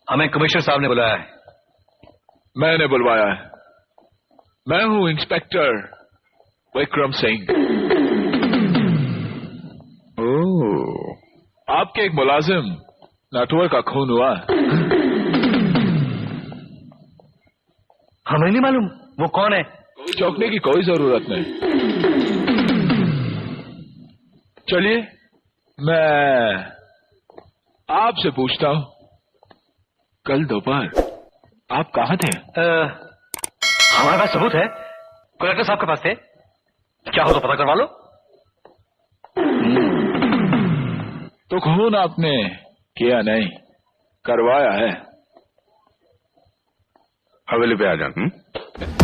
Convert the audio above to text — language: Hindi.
हमें कमिश्नर साहब ने बुलाया है। मैंने बुलवाया है। मैं हूं इंस्पेक्टर विक्रम सिंह। ओह, आपके एक मुलाजिम नटवर का खून हुआ। हमें नहीं मालूम वो कौन है। चौंकने की कोई जरूरत नहीं। चलिए मैं आपसे पूछता हूं, कल दोपहर आप कहां थे? हमारे पास सबूत है, कलेक्टर साहब के पास थे। क्या हो तो पता करवा लो। तो खून आपने किया नहीं, करवाया है। हवेली पे आ जाना।